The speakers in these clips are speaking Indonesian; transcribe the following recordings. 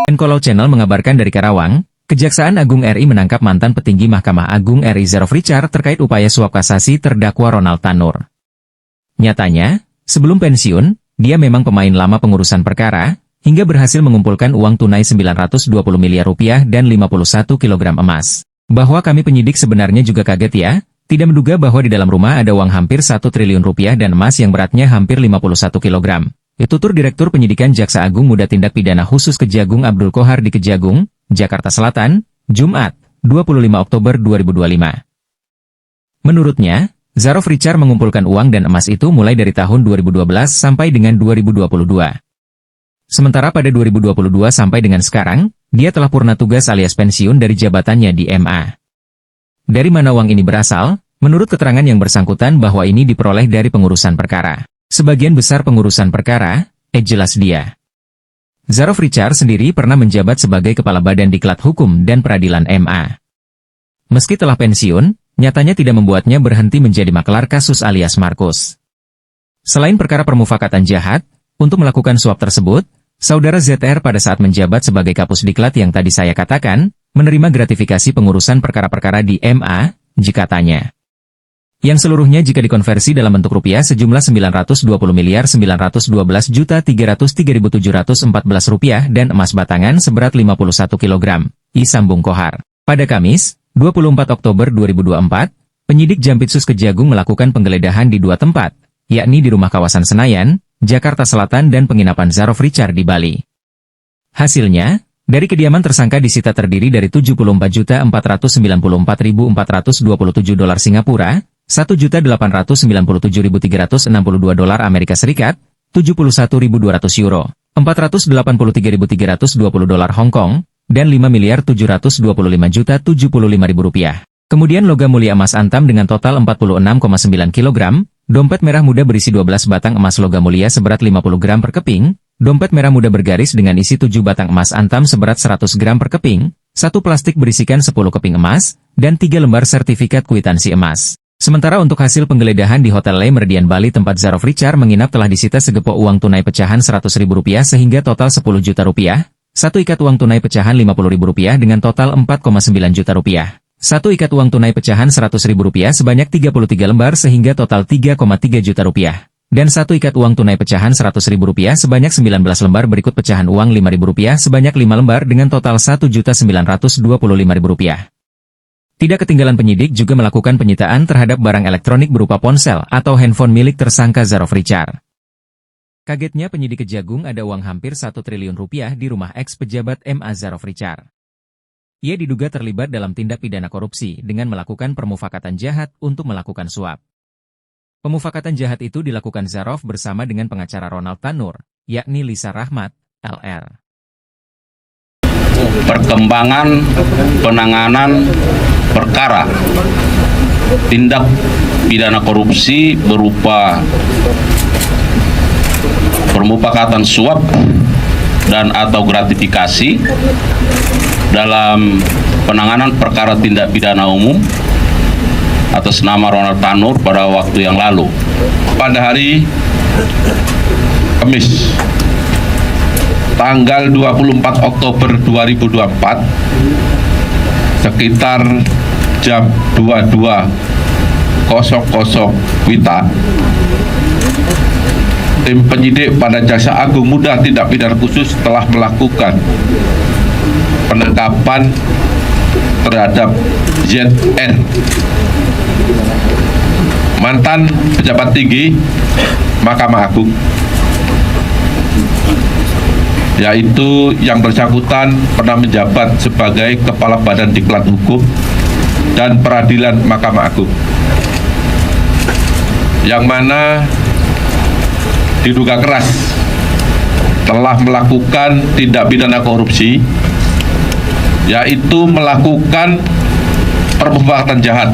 Enkolol Channel mengabarkan dari Karawang, Kejaksaan Agung RI menangkap mantan petinggi Mahkamah Agung RI Zarof Richard terkait upaya suap kasasi terdakwa Ronald Tanur. Nyatanya, sebelum pensiun, dia memang pemain lama pengurusan perkara, hingga berhasil mengumpulkan uang tunai 920 miliar rupiah dan 51 kilogram emas. Bahwa kami penyidik sebenarnya juga kaget ya, tidak menduga bahwa di dalam rumah ada uang hampir 1 triliun rupiah dan emas yang beratnya hampir 51 kilogram. Tutur Direktur Penyidikan Jaksa Agung Muda Tindak Pidana Khusus Kejagung Abdul Qohar di Kejagung, Jakarta Selatan, Jumat, 25 Oktober 2025. Menurutnya, Zarof Richard mengumpulkan uang dan emas itu mulai dari tahun 2012 sampai dengan 2022. Sementara pada 2022 sampai dengan sekarang, dia telah purna tugas alias pensiun dari jabatannya di MA. Dari mana uang ini berasal? Menurut keterangan yang bersangkutan bahwa ini diperoleh dari pengurusan perkara. Sebagian besar pengurusan perkara, jelas dia. Zarof Richard sendiri pernah menjabat sebagai Kepala Badan Diklat Hukum dan Peradilan MA. Meski telah pensiun, nyatanya tidak membuatnya berhenti menjadi maklar kasus alias Markus. Selain perkara permufakatan jahat, untuk melakukan suap tersebut, Saudara ZR pada saat menjabat sebagai Kapus Diklat yang tadi saya katakan, menerima gratifikasi pengurusan perkara-perkara di MA, jika tanya. Yang seluruhnya jika dikonversi dalam bentuk rupiah sejumlah 920.912.303.714 rupiah dan emas batangan seberat 51 kg, sambung Qohar. Pada Kamis, 24 Oktober 2024, penyidik Jampitsus Kejagung melakukan penggeledahan di 2 tempat, yakni di rumah kawasan Senayan, Jakarta Selatan dan penginapan Zarof Richard di Bali. Hasilnya, dari kediaman tersangka disita terdiri dari 74.494.427 dolar Singapura, 1.897.362 dolar Amerika Serikat, 71.200 euro, 483.320 dolar Hong Kong, dan 5.725.075.075 rupiah. Kemudian logam mulia emas antam dengan total 46,9 kg, dompet merah muda berisi 12 batang emas logam mulia seberat 50 gram per keping, dompet merah muda bergaris dengan isi 7 batang emas antam seberat 100 gram per keping, 1 plastik berisikan 10 keping emas, dan 3 lembar sertifikat kwitansi emas. Sementara untuk hasil penggeledahan di Hotel Le Meridian Bali tempat Zarof Richard menginap telah disita segepok uang tunai pecahan Rp100.000 sehingga total Rp10 juta, 1 ikat uang tunai pecahan Rp50.000 dengan total Rp4,9 juta, 1 ikat uang tunai pecahan Rp100.000 sebanyak 33 lembar sehingga total Rp3,3 juta, dan 1 ikat uang tunai pecahan Rp100.000 sebanyak 19 lembar berikut pecahan uang Rp5.000 sebanyak 5 lembar dengan total Rp1.925.000. Tidak ketinggalan penyidik juga melakukan penyitaan terhadap barang elektronik berupa ponsel atau handphone milik tersangka Zarof Richard. Kagetnya penyidik Kejagung ada uang hampir 1 triliun rupiah di rumah ex-pejabat MA Zarof Richard. Ia diduga terlibat dalam tindak pidana korupsi dengan melakukan permufakatan jahat untuk melakukan suap. Pemufakatan jahat itu dilakukan Zarof bersama dengan pengacara Ronald Tanur, yakni Lisa Rahmat, LR. Perkembangan penanganan perkara tindak pidana korupsi berupa permufakatan suap dan atau gratifikasi dalam penanganan perkara tindak pidana umum atas nama Ronald Tanur pada waktu yang lalu. Pada hari Kamis tanggal 24 Oktober 2024 sekitar jam 22.00 WITA, tim penyidik pada Jaksa Agung Muda Tindak Pidana Khusus telah melakukan penangkapan terhadap ZR, mantan pejabat tinggi Mahkamah Agung, yaitu yang bersangkutan pernah menjabat sebagai Kepala Badan Diklat Hukum dan Peradilan Mahkamah Agung, yang mana diduga keras telah melakukan tindak pidana korupsi, yaitu melakukan permufakatan jahat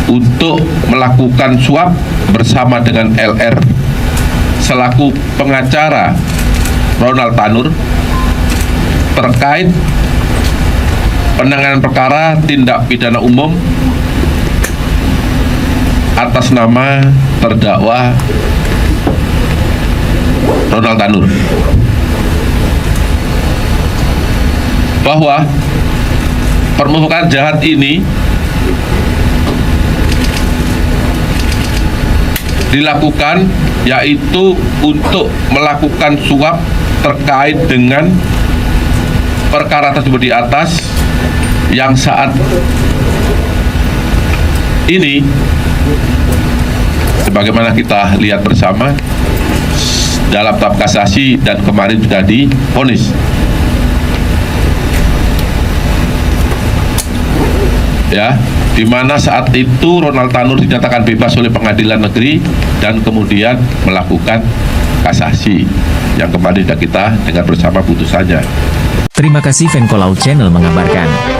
untuk melakukan suap bersama dengan LR selaku pengacara Ronald Tanur terkait penanganan perkara tindak pidana umum atas nama terdakwa Ronald Tanur. bahwa permukaan jahat ini dilakukan yaitu untuk melakukan suap terkait dengan perkara tersebut di atas, yang saat ini sebagaimana kita lihat bersama dalam tahap kasasi dan kemarin sudah divonis. Ya, di mana saat itu Ronald Tanur dinyatakan bebas oleh pengadilan negeri dan kemudian melakukan kasasi yang kemarin sudah kita dengar bersama putusannya. Terima kasih Venko Laut Channel mengabarkan.